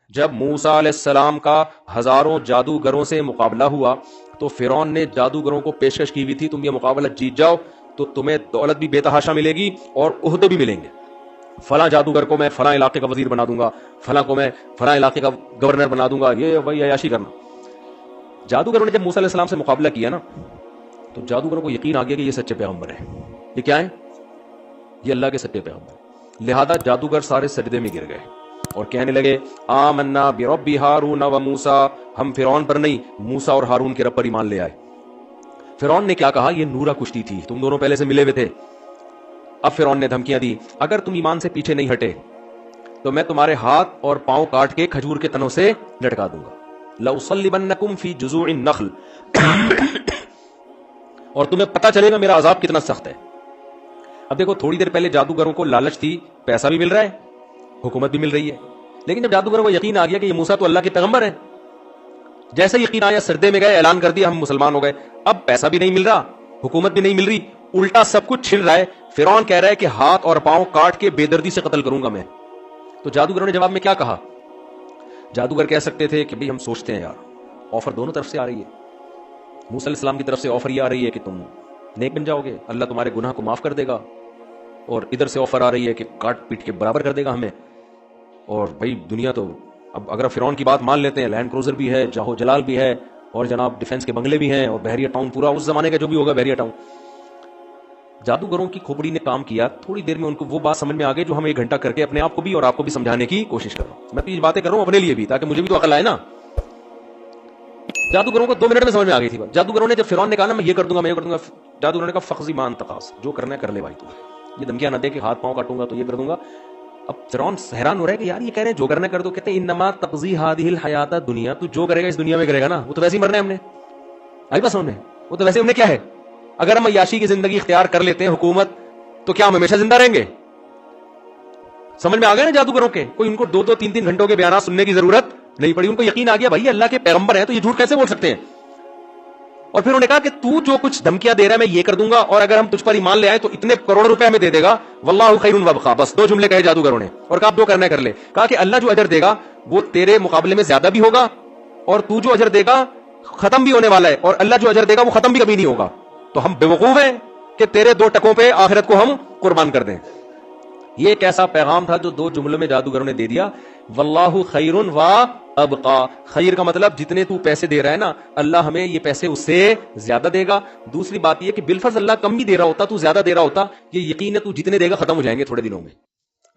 جب موسیٰ علیہ السلام کا ہزاروں جادوگروں سے مقابلہ ہوا تو فرعون نے جادوگروں کو پیشکش کی ہوئی تھی تم یہ مقابلہ جیت جاؤ تو تمہیں دولت بھی بے تحاشا ملے گی اور عہدے بھی ملیں گے. فلاں جادوگر کو میں فلاں علاقے کا وزیر بنا دوں گا, فلاں کو میں فلاں علاقے کا گورنر بنا دوں گا, یہ وہی عیاشی کرنا. جادوگروں نے جب موسیٰ علیہ السلام سے مقابلہ کیا نا تو جادوگروں کو یقین آ گیا کہ یہ سچے پیغمبر ہیں. یہ کیا ہے؟ یہ اللہ کے سچے پیغمبر. لہذا جادوگر سارے سجدے میں گر گئے اور کہنے لگے آمنا برب ہارون و موسیٰ, ہم فرعون پر نہیں موسیٰ اور ہارون کے رب پر ایمان لے آئے. فرعون نے کیا کہا؟ یہ نورا کشتی تھی, تم دونوں پہلے سے ملے ہوئے تھے. اب فرعون نے دھمکیاں دی اگر تم ایمان سے پیچھے نہیں ہٹے تو میں تمہارے ہاتھ اور پاؤں کاٹ کے کھجور کے تنوں سے لٹکا دوں گا. لأصلبنکم فی جذوع النخل, اور تمہیں پتہ چلے گا میرا عذاب کتنا سخت ہے. اب دیکھو تھوڑی دیر پہلے جادوگروں کو لالچ تھی, پیسہ بھی مل رہا ہے, حکومت بھی مل رہی ہے, لیکن جب جادوگروں کو یقین آ گیا کہ یہ موسیٰ تو اللہ کے پیغمبر ہیں, جیسے یقین آیا سردے میں گئے, اعلان کر دیا ہم مسلمان ہو گئے. اب پیسہ بھی نہیں مل رہا, حکومت بھی نہیں مل رہی, الٹا سب کچھ چھن رہا ہے. فرعون کہہ رہا ہے کہ ہاتھ اور پاؤں کاٹ کے بے دردی سے قتل کروں گا میں. تو جادوگروں نے جواب میں کیا کہا؟ جادوگر کہہ سکتے تھے کہ بھئی ہم سوچتے ہیں, یار آفر دونوں طرف سے آ رہی ہے. موسیٰ علیہ السلام کی طرف سے آفر یہ آ رہی ہے کہ تم نیک بن جاؤ گے, اللہ تمہارے گناہ کو معاف کر دے گا, اور ادھر سے آفر آ رہی ہے کہ کاٹ پیٹ کے برابر کر دے گا ہمیں. اور بھائی دنیا تو اب اگر فرعون کی بات مان لیتے ہیں, لینڈ کروزر بھی ہے, جاہو جلال بھی ہے, اور جناب ڈیفنس کے بنگلے بھی ہیں, اور بحریہ ٹاؤن پورا اس زمانے کا جو بھی ہوگا بحریہ ٹاؤن. جادوگروں کی کھوپڑی نے کام کیا, تھوڑی دیر میں ان کو وہ بات سمجھ میں آ گئی جو ہم ایک گھنٹہ کر کے اپنے آپ کو بھی اور آپ کو بھی سمجھانے کی کوشش کر رہا ہوں. میں تو یہ باتیں کر رہا ہوں اپنے لیے بھی, تاکہ مجھے بھی تو عقل آئے نا. جادوگروں کو 2 منٹ میں سمجھ میں آ گئی تھی. جادوگروں نے جب فرعون نے کہا نا میں یہ کر دوں گا, میں یہ کر دوں گا, جادوگروں نے کہا فخذ ما انت قاص, جو کرنا ہے کر لے بھائی, تو یہ دھمکیاں نہ دے کہ ہاتھ پاؤں کاٹوں گا تو یہ کر دوں گا. اب فرعون حیران ہو رہا ہے کہ یار یہ کہہ رہے ہیں جو کرنا ہے کر دو. کہتے ہیں انما تقضی هذه الحیات الدنیا, تو جو کرے گا اس دنیا میں کرے گا نا, وہ تو ویسے ہی مرنا ہے ہم نے. آئی بس ہم نے, وہ تو ویسے ہم نے کیا ہے, اگر ہم عیاشی کی زندگی اختیار کر لیتے ہیں حکومت, تو کیا ہم ہمیشہ زندہ رہیں گے؟ سمجھ میں آ گیا نا جادوگروں کے, کوئی ان کو 2-3 گھنٹوں کے بیانات سننے کی ضرورت نہیں پڑی. ان کو یقین آ گیا بھائی اللہ کے پیغمبر ہیں تو یہ جھوٹ کیسے بول سکتے ہیں. اور پھر انہوں نے کہا کہ تو جو کچھ دھمکیاں دے رہا ہے میں یہ کر دوں گا, اور اگر ہم تجھ پر ایمان لے آئے تو اتنے کروڑ روپے ہمیں دے دے گا, واللہ خیر وابقا. بس 2 جملے کہے جادوگروں نے, اور کہا آپ جو کرنا ہے کر لے. کہا کہ اللہ جو اجر دے گا وہ تیرے مقابلے میں زیادہ بھی ہوگا, اور تو جو اجر دے گا ختم بھی ہونے والا ہے, اور اللہ جو اجر دے گا وہ ختم بھی کبھی نہیں ہوگا. تو ہم بیوقوف ہیں کہ تیرے 2 ٹکوں پہ آخرت کو ہم قربان کر دیں. یہ ایک ایسا پیغام تھا جو 2 جملوں میں جادوگروں نے دے دیا, واللہ خیر و ابقا. خیر کا مطلب جتنے تو پیسے دے رہا ہے نا, اللہ ہمیں یہ پیسے اس سے زیادہ دے گا. دوسری بات یہ کہ بالفرض اللہ کم بھی دے رہا ہوتا, تو زیادہ دے رہا ہوتا, یہ یقین ہے تو جتنے دے گا ختم ہو جائیں گے تھوڑے دنوں میں,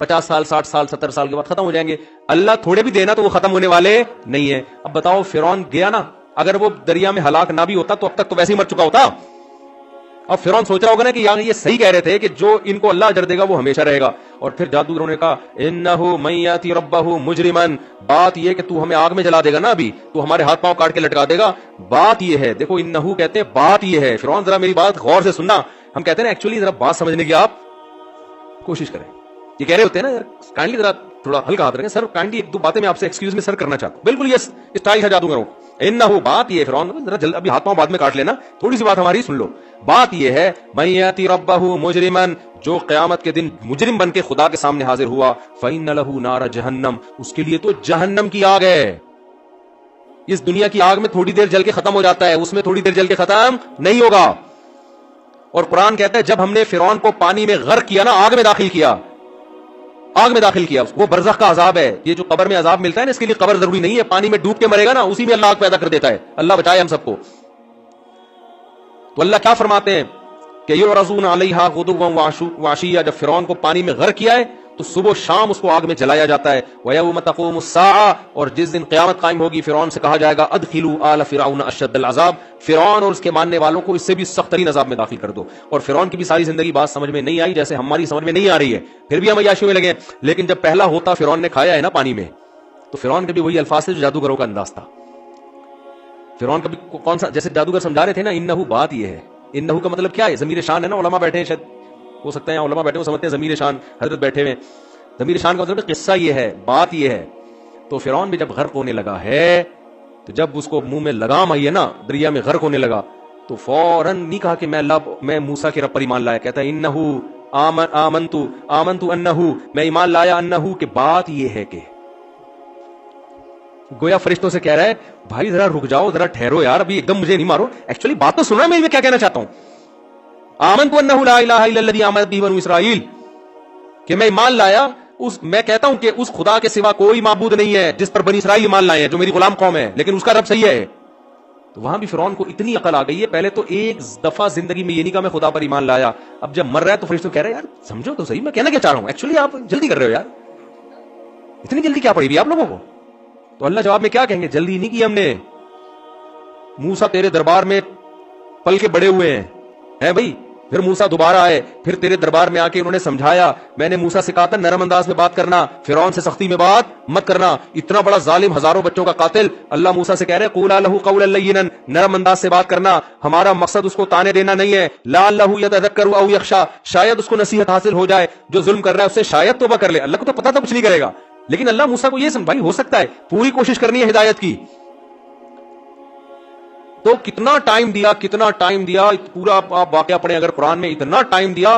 50 سال 60 سال 70 سال کے بعد ختم ہو جائیں گے. اللہ تھوڑے بھی دینا تو وہ ختم ہونے والے نہیں ہیں. اب بتاؤ فرعون گیا نا, اگر وہ دریا میں ہلاک نہ بھی ہوتا تو اب تک تو ویسے ہی مر چکا ہوتا. اب فرعون سوچ رہا ہوگا نا کہ یار یہ صحیح کہہ رہے تھے کہ جو ان کو اللہ اجر دے گا وہ ہمیشہ رہے گا. اور پھر جادوگروں نے کہا انہ من یاتی ربہ مجرما, بات یہ کہ تو ہمیں آگ میں جلا دے گا نا, ابھی تو ہمارے ہاتھ پاؤں کاٹ کے لٹکا دے گا. بات یہ ہے, دیکھو انہ کہتے ہیں بات یہ ہے. فرعون ذرا میری بات غور سے سننا, ہم کہتے ہیں نا ایکچولی ذرا بات سمجھنے کی آپ کوشش کریں. یہ کہہ رہے ہوتے ہیں نا یار کائنڈلی ذرا تھوڑا ہلکا ہاتھ رکھیں سر, کائنڈلی 1-2 باتیں میں آپ سے ایکسکیوز میں سر کرنا چاہتا ہوں. بالکل یہ اسٹائل ہے جادوگروں. انہ بات یہ فرعون ذرا جلد, ابھی ہاتھ پاؤں بعد میں کاٹ لینا, تھوڑی سی بات ہماری سن لو. بات یہ ہے من یاتی ربہ مجرما, جو قیامت کے دن مجرم بن کے خدا کے سامنے حاضر ہوا, فإن لہ نار جہنم, اس کے لیے تو جہنم کی آگ ہے. اس دنیا کی آگ میں تھوڑی دیر جل کے ختم ہو جاتا ہے, اس میں تھوڑی دیر جل کے ختم نہیں ہوگا. اور قرآن کہتا ہے جب ہم نے فرعون کو پانی میں غرق کیا نا, آگ میں داخل کیا, آگ میں داخل کیا, وہ برزخ کا عذاب ہے. یہ جو قبر میں عذاب ملتا ہے نا, اس کے لیے قبر ضروری نہیں ہے, پانی میں ڈوب کے مرے گا نا اسی میں اللہ آگ پیدا کر دیتا ہے. اللہ بچائے ہم سب کو. تو اللہ کیا فرماتے ہیں کہ یعرضون علیہا غدوا وعشیا, جب فرعون کو پانی میں غرق کیا ہے تو صبح و شام اس کو آگ میں جلایا جاتا ہے. ویوم تقوم الساعہ, اور جس دن قیامت قائم ہوگی فرعون سے کہا جائے گا ادخلوا آل فرعون اشد العذاب, فرعون اور اس کے ماننے والوں کو اس سے بھی سخت ترین عذاب میں داخل کر دو. اور فرعون کی بھی ساری زندگی بات سمجھ میں نہیں آئی, جیسے ہماری سمجھ میں نہیں آ رہی ہے, پھر بھی ہم عیاشیوں میں لگے. لیکن جب پہلا ہوتا فرعون نے کھایا ہے نا پانی میں, تو فرعون کے بھی وہی الفاظ تھے جو جادوگروں کا انداز تھا. فرعون کا بھی کون سا, جیسے جادوگر سمجھا رہے تھے نا, انہ بات یہ ہے. انہ کا مطلب کیا ہے؟ ضمیر شان ہے نا, علماء بیٹھے ہیں, شاید ہو سکتا ہے علماء بیٹھے ہو سمجھتے ہیں ضمیر شان, حضرت بیٹھے ہوئے. ضمیر شان کا مطلب قصہ یہ ہے, بات یہ ہے. تو فرعون بھی جب غرق ہونے لگا ہے, تو جب اس کو منہ میں لگام آئی ہے نا, دریا میں غرق ہونے لگا, تو فوراً نہیں کہا کہ میں موسیٰ کے رب پر ایمان لایا. کہتا ہے انہ آمنتو انہ, میں ایمان لایا انہ, کہ بات یہ ہے کہ गोया फरिश्तों से कह रहा है भाई जरा रुक जाओ, जरा ठहरो यार, अभी एकदम मुझे नहीं मारो, एक्चुअली बात तो सुना, मैं क्या कहना चाहता हूं। आमनतु अन्नहु ला इलाहा इल्लल्लज़ी आमनत बिही बनु इसराईल, कि मैं ईमान लाया मैं कहता हूं कि उस खुदा के सिवा कोई माबूद नहीं है जिस पर बनी इसराइल ईमान लाए हैं, जो मेरी गुलाम कौम है, लेकिन उसका रब सही है। तो वहां भी फिरौन को इतनी अकल आ गई है, पहले तो एक दफा जिंदगी में ये नहीं कहा मैं खुदा पर ईमान लाया, अब जब मर रहा है तो फरिश्ते कह रहे हैं यार समझो तो सही मैं कहना क्या चाह रहा हूं, एक्चुअली आप जल्दी कर रहे हो यार, इतनी जल्दी क्या पड़ी हुई आप लोगों को। तो अल्लाह जवाब में क्या कहेंगे, जल्दी नहीं की हमने, मूसा तेरे दरबार में पल के बड़े हुए हैं भाई। फिर मूसा दोबारा आए, फिर तेरे दरबार में आके उन्होंने समझाया, मैंने मूसा से कहा था नरम अंदाज में बात करना, फिरौन से सख्ती में बात मत करना, इतना बड़ा जालिम, हजारों बच्चों का कातिल। अल्लाह मूसा से कह रहे क़ूला लहू क़ौलन लय्यिनन, नरम अंदाज से बात करना, हमारा मकसद उसको ताने देना नहीं है, लअल्लहु यतज़क्करु औ यख्शा, शायद उसको नसीहत हासिल हो जाए, जो जुल्म कर रहा है उससे शायद तौबा कर ले। अल्लाह को तो पता था कुछ नहीं करेगा, लेकिन अल्लाह मूसा को यह भाई हो सकता है, पूरी कोशिश करनी है हिदायत की। तो कितना टाइम दिया, पूरा आप वाकया पढ़े अगर कुरान में, इतना टाइम दिया,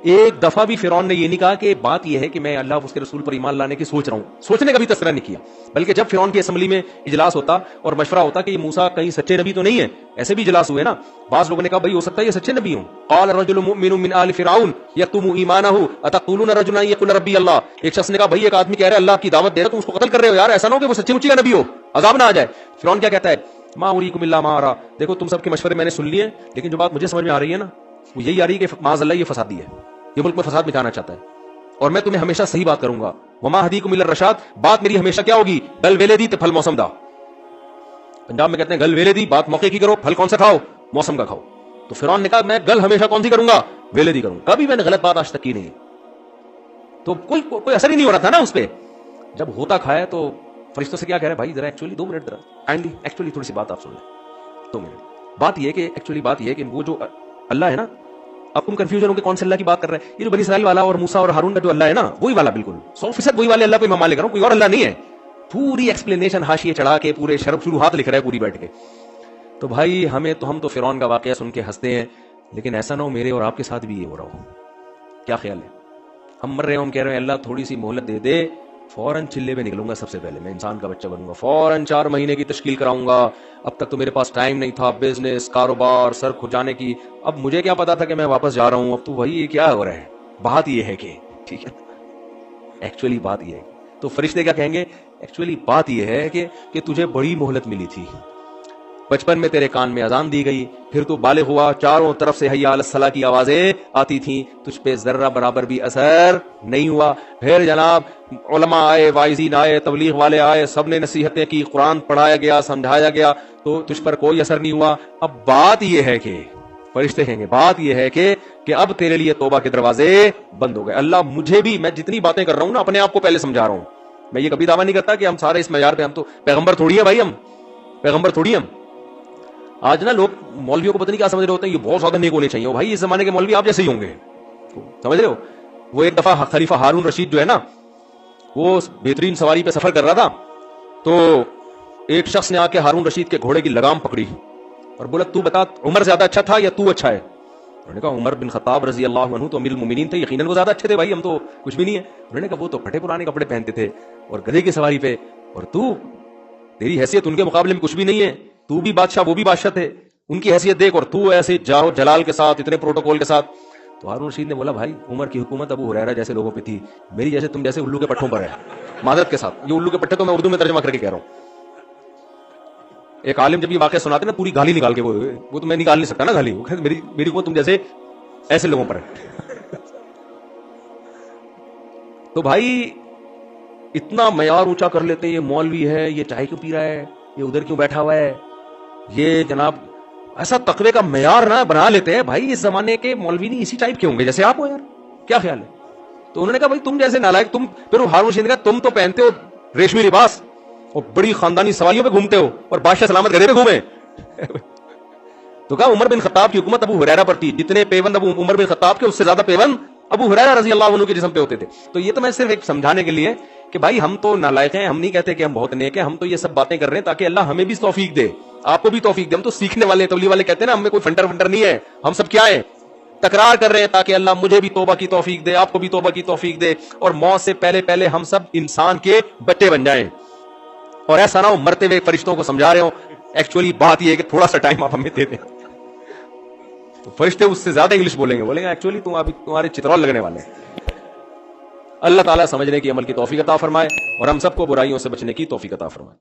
एक दफा भी फिरौन ने ये नहीं कहा कि बात यह है कि मैं अल्लाह उसके रसूल पर ईमान लाने की सोच रहा हूं, सोचने का भी तस्करा नहीं किया। बल्कि जब फिरौन की असेंबली में इजलास होता और मशवरा होता कि ये मूसा कहीं सच्चे नबी तो नहीं है, ऐसे भी इजलास हुए ना, बाज लोगों ने कहा भाई हो सकता है ये सच्चे नबी हो। क़ाल रजुलुम मुमिनुम मिन आलि फिरऔन यक्तुमु ईमानहु अतक़ूलून रजुलन यक़ूल रब्बी अल्लाह, एक शख्स ने कहा भाई एक आदमी कह रहा है अल्लाह की दावत दे रहा, तुम उसको कत्ल कर रहे हो यार, ऐसा ना हो कि वो सच्ची मुच्ची का नबी हो, अजाब ना आ जाए। फिरौन क्या कहता है, मा उरीकुम इल्ला मा अरा, देखो तुम सबके मशवरे मैंने सुन लिए, लेकिन जो बात मुझे समझ में आ रही है ना वो यही आ रही है कि माज़अल्लाह ये फसादी है, ये मुल्क में फसाद मिटाना चाहता है, और मैं तुम्हें हमेशा सही बात करूंगा। वमा हदीकुम इल्ला रशाद, बात मेरी हमेशा क्या होगी, गल वेले दी तो फल मौसम दा। पंजाब में कहते हैं गल वेले दी, बात मौके की करो, फल कौन सा खाओ, मौसम का खाओ। तो फिरौन ने कहा मैं गल हमेशा कौन सी करूंगा, वेले दी करूंगा, कभी मैंने गलत बात आज तक की नहीं। तो कोई असर ही नहीं हो रहा था ना उस पर। जब होता खाया तो फरिश्तों से क्या कह रहे हैं, भाई जरा एक्चुअली 2 मिनट जरा काइंडली एक्चुअली थोड़ी सी बात आप सुन लें, 2 मिनट। बात यह कि एक्चुअली बात यह है कि वो जो अल्लाह है ना, अब तुम कंफ्यूजन हो कि कौन से अल्लाह की बात कर रहे हैं, ये जो बनी इसराइल वाला और मूसा और हारून का जो अल्लाह है ना, वही वाला, बिल्कुल 100% वही वाले अल्लाह पे मैं मान लेकर कोई और अल्लाह नहीं है। पूरी एक्सप्लेनेशन हाशिए चढ़ा के पूरे शुरुआत लिख रहा है पूरी बैठ के। तो भाई हम तो फिरौन का वाकया सुन के हंसते हैं, लेकिन ऐसा ना हो मेरे और आपके साथ भी ये हो रहा हो। क्या ख्याल है, हम मर रहे हो, हम कह रहे हैं अल्लाह थोड़ी सी मोहलत दे दे, फौरन चिल्ले में निकलूंगा, सबसे पहले मैं इंसान का बच्चा बनूंगा, फौरन 4 महीने की तश्कील कराऊंगा, अब तक तो मेरे पास टाइम नहीं था, बिजनेस कारोबार सर खुजाने की, अब मुझे क्या पता था कि मैं वापस जा रहा हूं, अब तो वही ये क्या हो रहा है। बात ये है कि ठीक है, एक्चुअली बात ये है, तो फरिश्ते क्या कहेंगे, एक्चुअली बात ये है कि तुझे बड़ी मोहलत मिली थी, बचपन में तेरे कान में अजान दी गई, फिर तू बालिग हुआ, चारों तरफ से हय्या अलस सलाह की आवाजें आती थी, तुझ पे जर्रा बराबर भी असर नहीं हुआ। फिर जनाब उलमा आए, वाइजीन आए, तबलीग वाले आए, सबने नसीहतें की, कुरान पढ़ाया गया, समझाया गया, तो तुझ पर कोई असर नहीं हुआ। अब बात यह है कि फरिश्ते कहेंगे, बात यह है कि अब तेरे लिए तौबा के दरवाजे बंद हो गए। अल्लाह मुझे भी, मैं जितनी बातें कर रहा हूं ना अपने आप को पहले समझा रहा हूं, मैं ये कभी दावा नहीं करता कि हम सारे इस मयार पे, हम तो पैगंबर थोड़ी है भाई, हम पैगंबर थोड़ी हम। आज ना लोग मौलवियों को पता नहीं क्या समझ रहे होते हैं, ये बहुत ज्यादा नेक होने चाहिए भाई, इस जमाने के मौलवी आप जैसे ही होंगे, समझ रहे हो। वो एक दफा खलीफा हारून रशीद जो है ना, वो बेहतरीन सवारी पे सफर कर रहा था, तो एक शख्स ने आके हारून रशीद के घोड़े की लगाम पकड़ी और बोला तू बता उमर ज्यादा अच्छा था या तू अच्छा है। उन्होंने कहा उमर बिन खत्ताब रजी अल्लाह अन्हु तो अमीरुल मोमिनीन थे, यकीनन वो ज्यादा अच्छे थे भाई, हम तो कुछ भी नहीं है। उन्होंने कहा वो तो फटे पुराने कपड़े पहनते थे और गधे की सवारी पे, और तू, तेरी हैसियत उनके मुकाबले में कुछ भी नहीं है, तू भी बादशाह वो भी बादशाह थे, उनकी हैसियत देख, और तू ऐसे जाओ जलाल के साथ, इतने प्रोटोकॉल के साथ। तो हारून रशीद ने बोला भाई उमर की हुकूमत अबू हुरैरा जैसे लोगों पे थी, मेरी जैसे तुम जैसे उल्लू के पट्टों पर है, मादरत के साथ। ये उल्लू के पट्टे तो मैं उर्दू में तर्जमा करके कह रहा हूं। एक आलिम जब ये वाकया सुनाते ना पूरी गाली निकाल के, वो तो मैं निकाल नहीं सकता ना गाली, मेरी हुकूमत तुम जैसे ऐसे लोगों पर है। तो भाई इतना मयार ऊंचा कर लेते हैं, ये मौलवी है, ये चाय क्यों पी रहा है, ये उधर क्यों बैठा हुआ है, ये जनाब ऐसा तकवे का मयार ना बना लेते हैं। भाई इस जमाने के मौलवी नहीं इसी टाइप के होंगे जैसे आप हो यार, क्या ख्याल है। तो उन्होंने कहा भाई तुम जैसे नालायक, तुम, फिर हारून रशीद ने कहा तुम तो पहनते हो रेशमी लिबास और बड़ी खानदानी सवालियों पे घूमते हो और बादशाह सलामत गधे पे घूमे। तो कहा उमर बिन खत्ताब की हुकूमत अबू हुरैरा पर थी, जितने पेवंद अबू उमर बिन खत्ताब के उससे ज्यादा पेवंद अबू हुरैरा रजी अल्लाह अन्हु के जिस्म पे होते थे। तो ये तो मैं सिर्फ एक समझाने के लिए कि भाई हम तो नालायक हैं, हम नहीं कहते कि हम बहुत नेक हैं, हम तो ये सब बातें कर रहे हैं ताकि अल्लाह हमें भी तौफीक दे, आपको भी तौफीक दे। हम तो सीखने वाले, तबलीग वाले कहते हैं ना, हमें कोई फंटर वंटर नहीं है, हम सब क्या है, तकरार कर रहे हैं ताकि अल्लाह मुझे भी तौबा की तौफीक दे, आपको भी तौबा की तौफीक दे, और मौत से पहले पहले हम सब इंसान के बच्चे बन जाएं। اور ایسا نہ ہو مرتے ہوئے فرشتوں کو سمجھا رہے ہو، ایکچولی بات یہ ہے کہ تھوڑا سا ٹائم آپ ہمیں دے دیں. تو فرشتے اس سے زیادہ انگلش بولیں گے ایکچولی تم ابھی تمہارے چترول لگنے والے ہیں. اللہ تعالیٰ سمجھنے کی عمل کی توفیق عطا فرمائے اور ہم سب کو برائیوں سے بچنے کی توفیق عطا فرمائے.